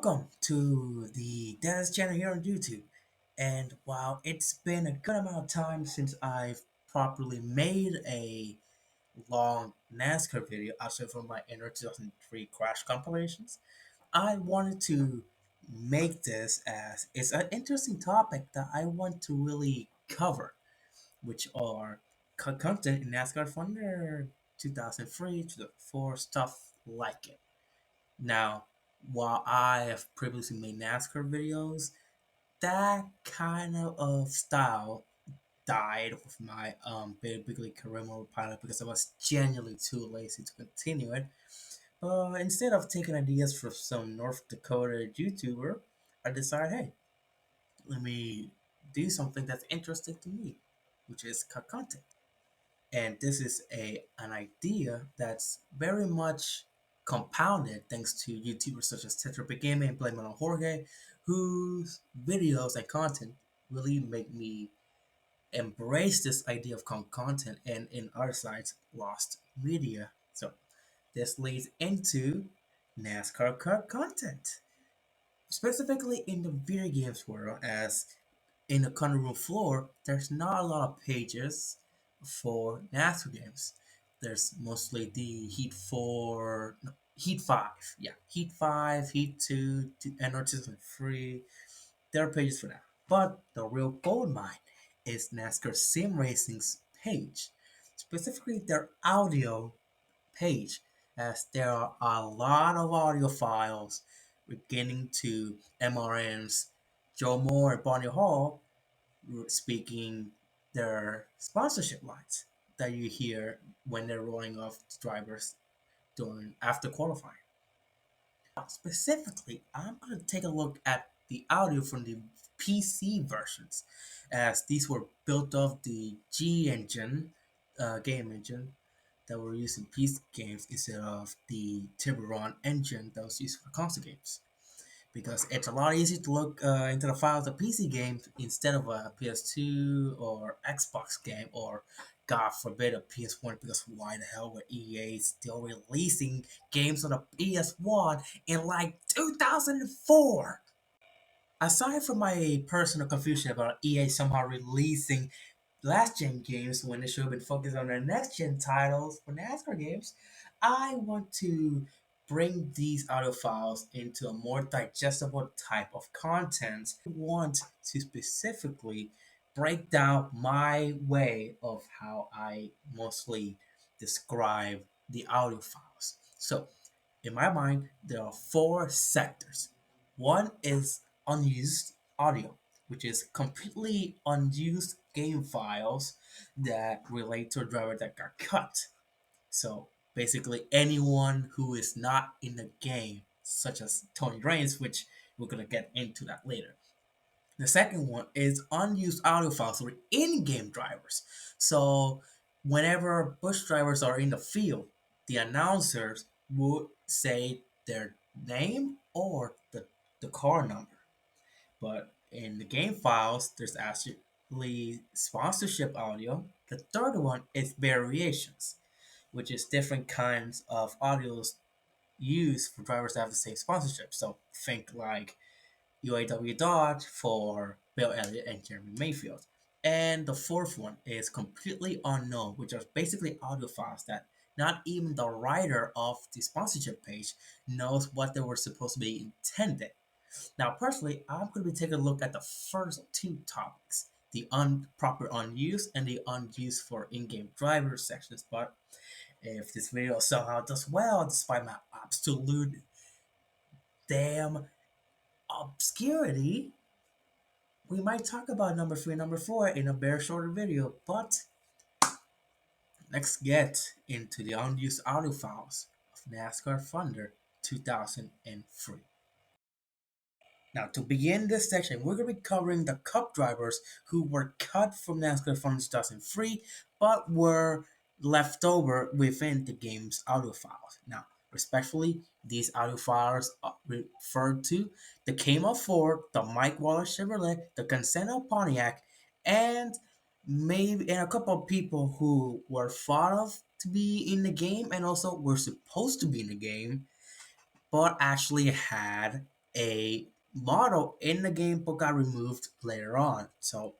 Welcome to the Dennis channel here on YouTube. And while it's been a good amount of time since I've properly made a long NASCAR video outside from my inner 2003 crash compilations, I wanted to make this as it's an interesting topic that I want to really cover, which are content in NASCAR Thunder 2003 to the 4 stuff like it. Now, while I have previously made NASCAR videos, that kind of style died with my big league career mode pilot because I was genuinely too lazy to continue it. But instead of taking ideas from some North Dakota YouTuber, I decided, hey, let me do something that's interesting to me, which is cut content. And this is an idea that's very much compounded thanks to YouTubers such as Tetra Gaming and Blame It on Jorge, whose videos and content really make me embrace this idea of content, and in other sides, lost media. So this leads into NASCAR content, specifically in the video games world, as in the country room floor, there's not a lot of pages for NASCAR games. There's mostly the Heat 4, no, Heat 5, yeah, Heat 5, Heat 2, and Artisan 3. There are pages for that. But the real gold mine is NASCAR SimRacing's page, specifically their audio page, as there are a lot of audio files beginning to MRN's Joe Moore and Bonnie Hall speaking their sponsorship lines that you hear when they're rolling off drivers during after qualifying. Specifically, I'm going to take a look at the audio from the PC versions, as these were built off the G engine, game engine that were used in PC games instead of the Tiburon engine that was used for console games, because it's a lot easier to look into the files of PC games instead of a PS2 or Xbox game, or God forbid a PS1, because why the hell were EA still releasing games on the PS1 in like 2004? Aside from my personal confusion about EA somehow releasing last gen games when they should have been focused on their next gen titles for NASCAR games, I want to bring these audio files into a more digestible type of content. I want to specifically break down my way of how I mostly describe the audio files. So, in my mind, there are 4 sectors. One is unused audio, which is completely unused game files that relate to a driver that got cut. So basically, anyone who is not in the game, such as Tony Raines, which we're gonna get into that later. The second one is unused audio files for in-game drivers. So whenever Busch drivers are in the field, the announcers would say their name or the car number. But in the game files, there's actually sponsorship audio. The third one is variations, which is different kinds of audios used for drivers that have the same sponsorship. So think like UAW Dodge for Bill Elliott and Jeremy Mayfield. And the fourth one is completely unknown, which are basically audio files that not even the writer of the sponsorship page knows what they were supposed to be intended. Now, personally, I'm going to be taking a look at the first 2 topics, the proper unused and the unused for in-game driver sections. But if this video somehow does well, despite my absolute damn obscurity, we might talk about number 3 and number 4 in a very shorter video. But let's get into the unused audio files of NASCAR Thunder 2003. Now, to begin this section, we're going to be covering the Cup drivers who were cut from NASCAR Thunder 2003 but were left over within the game's audio files. Now, respectfully, these audio files refer to the Camo Ford, the Mike Wallace Chevrolet, the Conseno Pontiac, and a couple of people who were thought of to be in the game and also were supposed to be in the game, but actually had A model in the game but got removed later on. So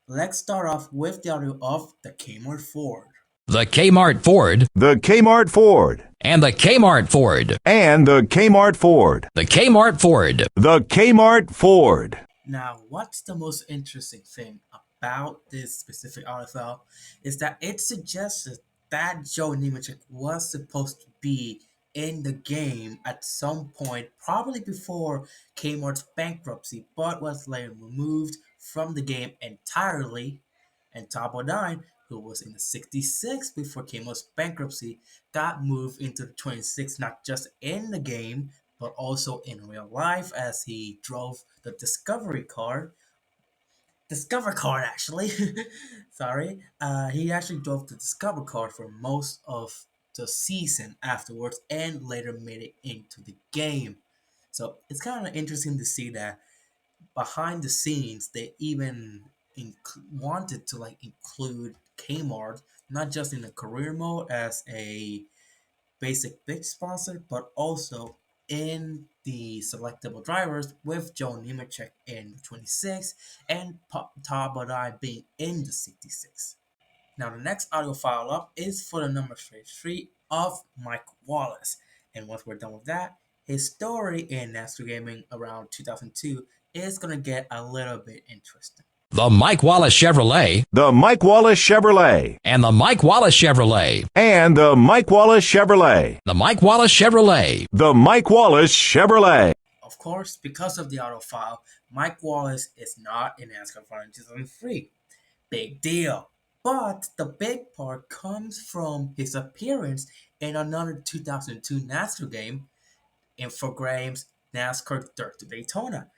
let's start off with the audio of the Kmart Ford. The Kmart Ford, The Kmart Ford, and the Kmart Ford, and the Kmart Ford, the Kmart Ford. the Kmart Ford. Now, what's the most interesting thing about this specific article is that it suggested that Joe Nemechek was supposed to be in the game at some point, probably before Kmart's bankruptcy, but was later removed from the game entirely. And Tabo 9, who was in the 66 before Kmart's bankruptcy, got moved into the 26, not just in the game, but also in real life as he drove the Discover card actually. Sorry. He actually drove the Discover card for most of the season afterwards and later made it into the game. So it's kind of interesting to see that behind the scenes they even wanted to like include Kmart not just in the career mode as a basic big sponsor, but also in the selectable drivers with Joe Nemechek in the 26 and Tabadai being in the 66. Now the next audio file up is for the number 33 of Mike Wallace. And once we're done with that, his story in NASCAR Gaming around 2002 is going to get a little bit interesting. The Mike Wallace Chevrolet, The Mike Wallace Chevrolet, and the Mike Wallace Chevrolet, and the Mike Wallace Chevrolet, the Mike Wallace Chevrolet. the Mike Wallace Chevrolet. Of course, because of the audio file, Mike Wallace is not in NASCAR Final 2003. Big deal. But the big part comes from his appearance in another 2002 NASCAR game, Infogrames NASCAR Dirt to Daytona,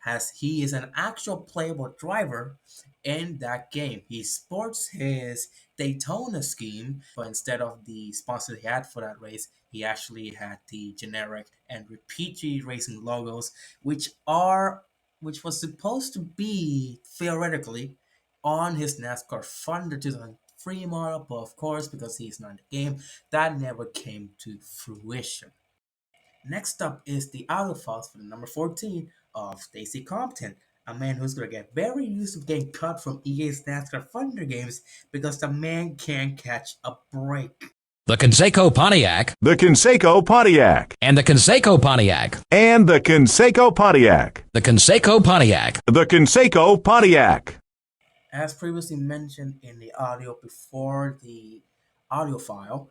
as he is an actual playable driver in that game. He sports his Daytona scheme, but instead of the sponsor he had for that race, he actually had the generic and PG Racing logos, which was supposed to be theoretically on his NASCAR Thunder 2003 model, but of course, because he's not in the game, that never came to fruition. Next up is the auto files for the number 14 of Stacy Compton, a man who's going to get very used to getting cut from EA's NASCAR Thunder games because the man can't catch a break. The Conseco Pontiac, The Conseco Pontiac, and the Conseco Pontiac, and the Conseco Pontiac, the Conseco Pontiac. the Conseco Pontiac. As previously mentioned in the audio before the audio file,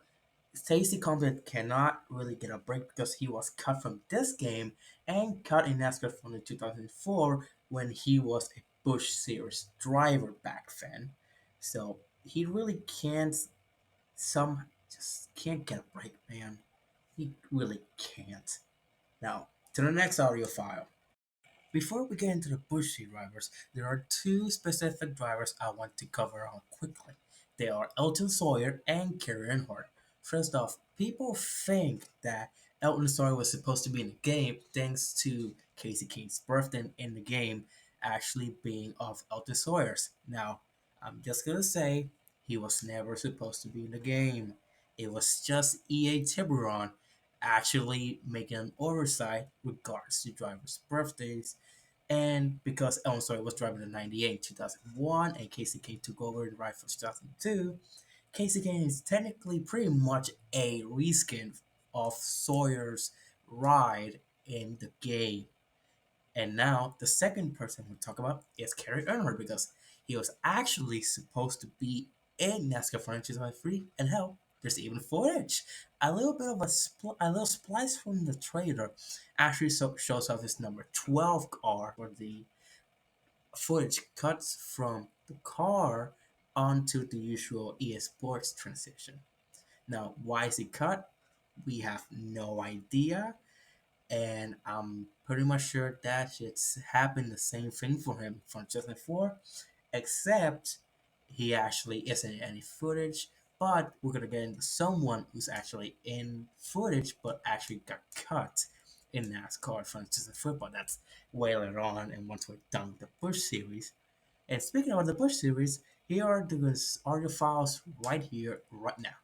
Stacy Compton cannot really get a break because he was cut from this game and cut in NASCAR from the 2004 when he was a Busch Series driver back then. So he really can't just can't get a break, man. He really can't. Now to the next audio file. Before we get into the Bushy drivers, there are two specific drivers I want to cover on quickly. They are Elton Sawyer and Kerry Earnhardt. First off, people think that Elton Sawyer was supposed to be in the game thanks to Casey King's birthday in the game actually being of Elton Sawyer's. Now, I'm just gonna say he was never supposed to be in the game. It was just EA Tiburon actually making an oversight regards to drivers' birthdays. And because Ellen Sawyer was driving the 98 2001 and Casey Kane took over the ride for 2002, Casey Kane is technically pretty much a reskin of Sawyer's ride in the game. And now the second person we'll talk about is Kerry Earnhardt because he was actually supposed to be in NASCAR Franchise 3, and hell, there's even footage. A little bit of a little splice from the trailer actually shows off his number 12 car, where the footage cuts from the car onto the usual EA Sports transition. Now, why is it cut? We have no idea, and I'm pretty much sure that it's happened the same thing for him from 2004, except he actually isn't in any footage. But we're gonna get into someone who's actually in footage, but actually got cut in NASCAR from 2004. But that's way later on, and once we're done with the Bush series. And speaking of the Bush series, here are the audio files right here, right now.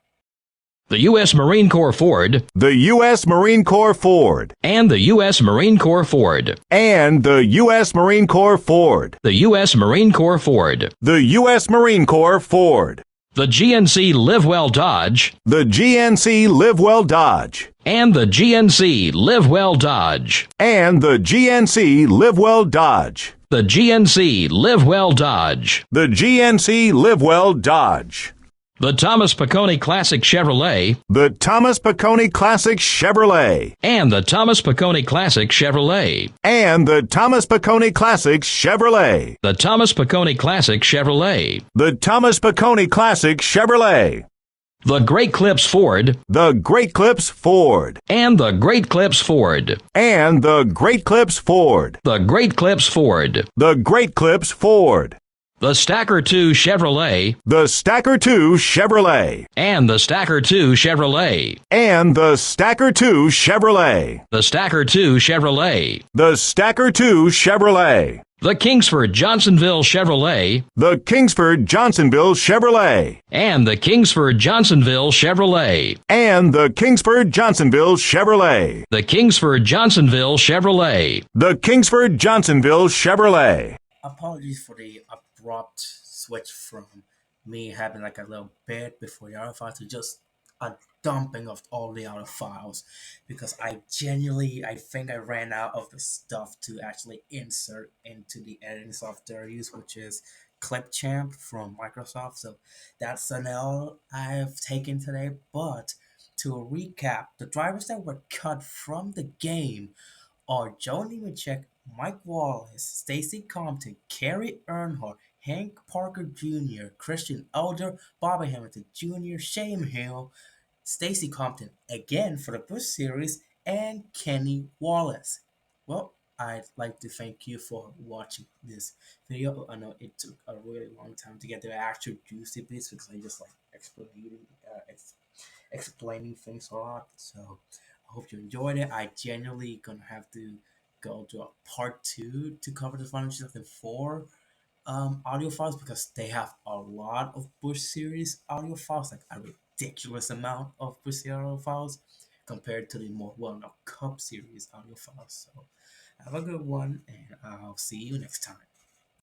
the U.S. Marine Corps Ford, the U.S. Marine Corps Ford, and the U.S. Marine Corps Ford, and the U.S. Marine Corps Ford, the U.S. Marine Corps Ford, the U.S. Marine Corps Ford, the GNC Live Well Dodge, the GNC Live Well Dodge, and the GNC Live Well Dodge, and the GNC Live Well Dodge, the GNC Live Well Dodge, the GNC Live Well Dodge, the Thomas Piccone Classic Chevrolet, the Thomas Piccone Classic Chevrolet, and the Thomas Piccone Classic Chevrolet, and the Thomas Piccone Classic Chevrolet, the Thomas Piccone Classic Chevrolet, the Thomas Piccone Classic Chevrolet, the Great Clips Ford, the Great Clips Ford, and the Great Clips Ford, and the Great Clips Ford, the Great Clips Ford, the Great Clips Ford, the Stacker 2 Chevrolet, the Stacker 2 Chevrolet, and the Stacker 2 Chevrolet, and the Stacker 2 Chevrolet, the Stacker 2 Chevrolet, the Stacker 2 Chevrolet, the Kingsford Johnsonville Chevrolet, the Kingsford Johnsonville Chevrolet, and the Kingsford Johnsonville Chevrolet, and the Kingsford Johnsonville Chevrolet, the Kingsford Johnsonville Chevrolet, the Kingsford Johnsonville Chevrolet. Apologies for the abrupt switch from me having like a little bit before the other files to just a dumping of all the other files, because I think I ran out of the stuff to actually insert into the editing software I use, which is Clipchamp from Microsoft. So that's an L I've taken today. But to recap, the drivers that were cut from the game are Joe Nemechek, Mike Wallace, Stacy Compton, Kerry Earnhardt, Hank Parker Jr., Christian Elder, Bobby Hamilton Jr., Shane Hill, Stacy Compton again for the Busch Series, and Kenny Wallace. Well, I'd like to thank you for watching this video. I know it took a really long time to get the actual juicy bits because I just like explaining things a lot. So I hope you enjoyed it. I genuinely gonna have to go to a part two to cover the Final 2004 audio files, because they have a lot of Bush series audio files, like a ridiculous amount of Bush series audio files compared to the more well-known Cup series audio files. So have a good one, and I'll see you next time.